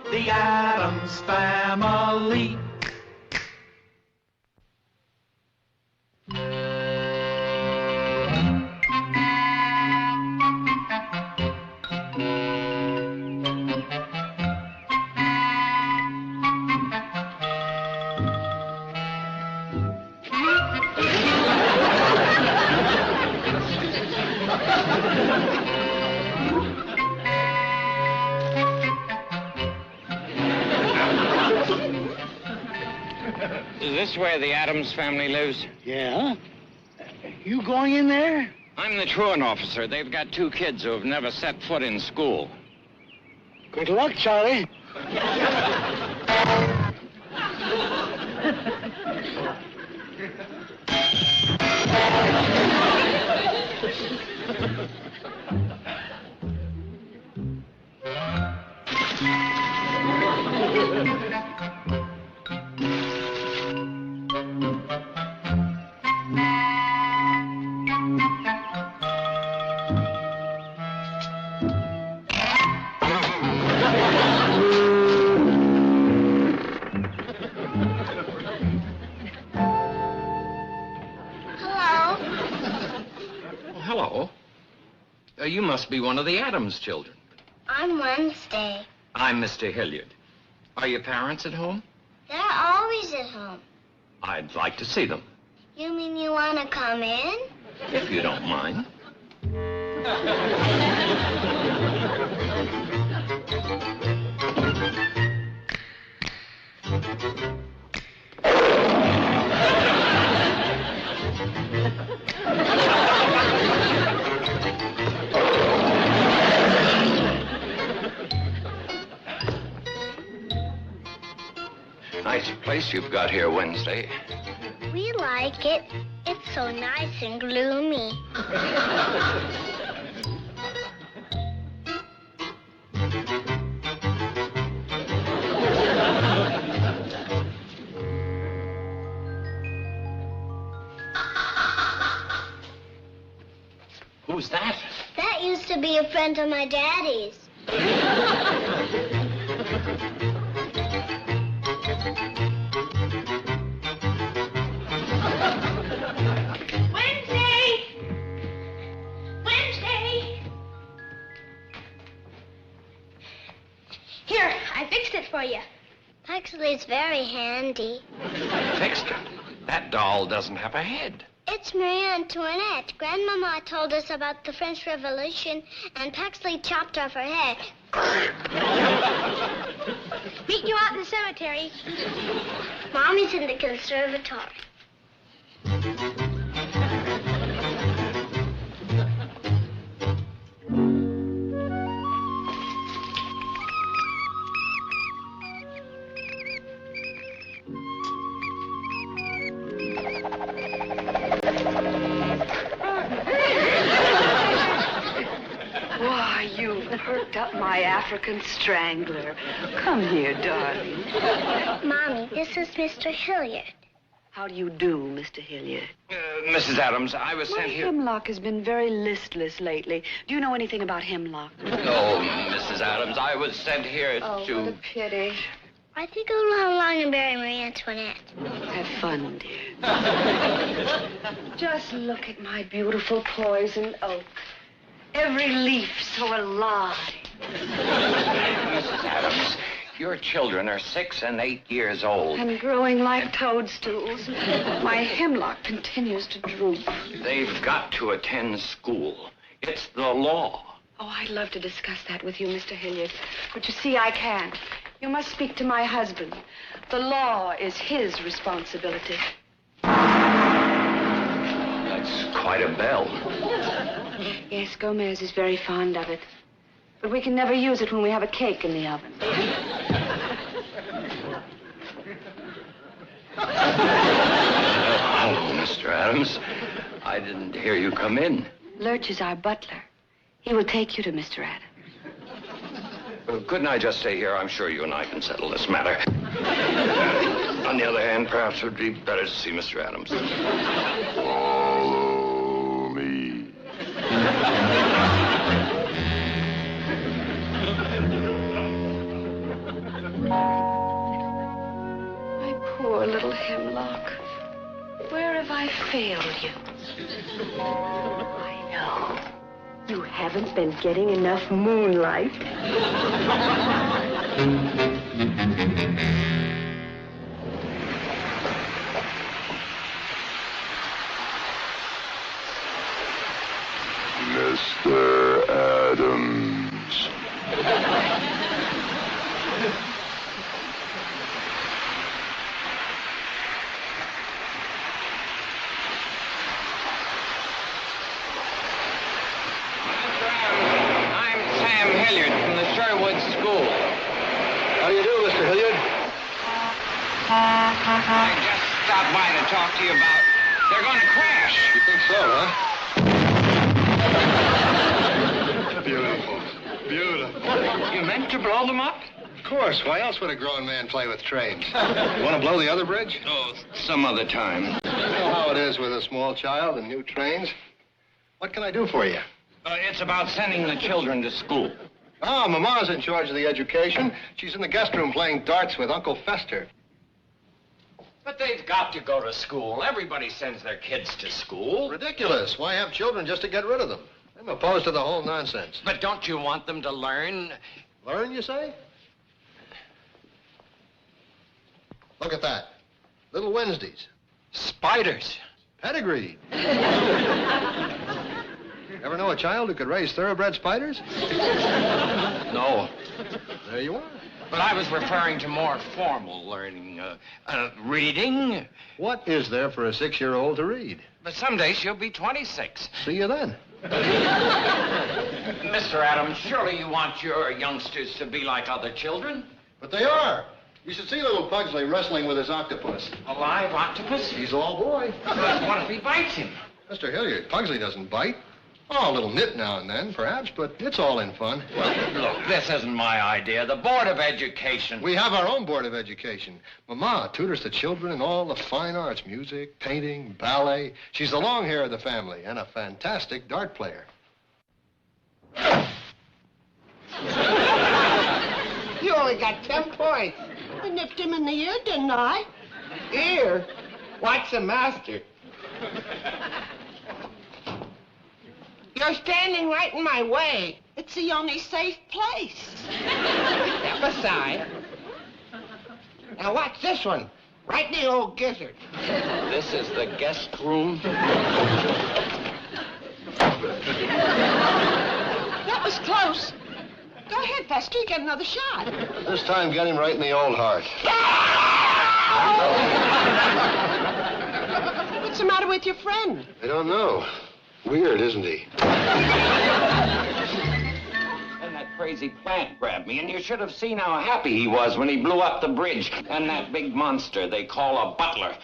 The Addams Family. Is this where the Addams family lives? Yeah? You going in there? I'm the truant officer. They've got 2 kids who have never set foot in school. Good luck, Charlie. Hello. You must be one of the Addams children. I'm Wednesday. I'm Mr. Hilliard. Are your parents at home? They're always at home. I'd like to see them, You mean you want to come in? if you don't mind. Nice place you've got here, Wednesday. We like it. It's so nice and gloomy. Who's that? That used to be a friend of my daddy's. Wednesday! Wednesday! Here, I fixed it for you. Actually, it's very handy. Fixed it. That doll doesn't have a head. It's Marie Antoinette. Grandmama told us about the French Revolution, and Paxley chopped off her head. Meet you out in the cemetery. Mommy's in the conservatory. Why, you've perked up my African strangler. Come here, darling. Mommy, this is Mr. Hilliard. How do you do, Mr. Hilliard? Mrs. Adams, I was My sent here... Hemlock has been very listless lately. Do you know anything about Hemlock? Oh, Mrs. Adams, I was sent here Oh, to... what a pity. I think I'll long and bury Marie Antoinette. Have fun, dear. Just look at my beautiful poison oak. Every leaf so alive. Mrs. Adams, your children are 6 and 8 years old. And growing like toadstools. My hemlock continues to droop. They've got to attend school. It's the law. Oh, I'd love to discuss that with you, Mr. Hilliard. But you see, I can't. You must speak to my husband. The law is his responsibility. That's quite a bell. Yes, Gomez is very fond of it. But we can never use it when we have a cake in the oven. Oh, Mr. Adams, I didn't hear you come in. Lurch is our butler. He will take you to Mr. Adams. Couldn't I just stay here? I'm sure you and I can settle this matter. On the other hand, perhaps it would be better to see Mr. Adams. Follow me. My poor little hemlock. Where have I failed you? I know. You haven't been getting enough moonlight. Mr. Adams. From the Sherwood School. How do you do, Mr. Hilliard? I just stopped by to talk to you about... They're going to crash. You think so, huh? Beautiful. Beautiful. You meant to blow them up? Of course. Why else would a grown man play with trains? You want to blow the other bridge? Oh, some other time. You know how it is with a small child and new trains. What can I do for you? It's about sending the children to school. Oh, Mama's in charge of the education. She's in the guest room playing darts with Uncle Fester. But they've got to go to school. Everybody sends their kids to school. Ridiculous. Why have children just to get rid of them? I'm opposed to the whole nonsense. But don't you want them to learn? Learn, you say? Look at that. Little Wednesdays. Spiders. Pedigree. Ever know a child who could raise thoroughbred spiders? No. There you are. But I was referring to more formal learning. Reading. What is there for a 6-year-old to read? But someday she'll be 26. See you then. Mr. Adams, surely you want your youngsters to be like other children? But they are. You should see little Pugsley wrestling with his octopus. A live octopus? He's all boy. But what if he bites him? Mr. Hilliard, Pugsley doesn't bite. Oh, a little nip now and then, perhaps, but it's all in fun. Look, this isn't my idea. The Board of Education. We have our own Board of Education. Mama tutors the children in all the fine arts, music, painting, ballet. She's the long hair of the family and a fantastic dart player. You only got 10 points. I nipped him in the ear, didn't I? Ear? Watch the master. You're standing right in my way. It's the only safe place. Step aside. Now watch this one. Right in the old gizzard. This is the guest room. That was close. Go ahead, Fester. Get another shot. This time, get him right in the old heart. What's the matter with your friend? I don't know. Weird, isn't he? And that crazy plant grabbed me, and you should have seen how happy he was when he blew up the bridge. And that big monster they call a butler.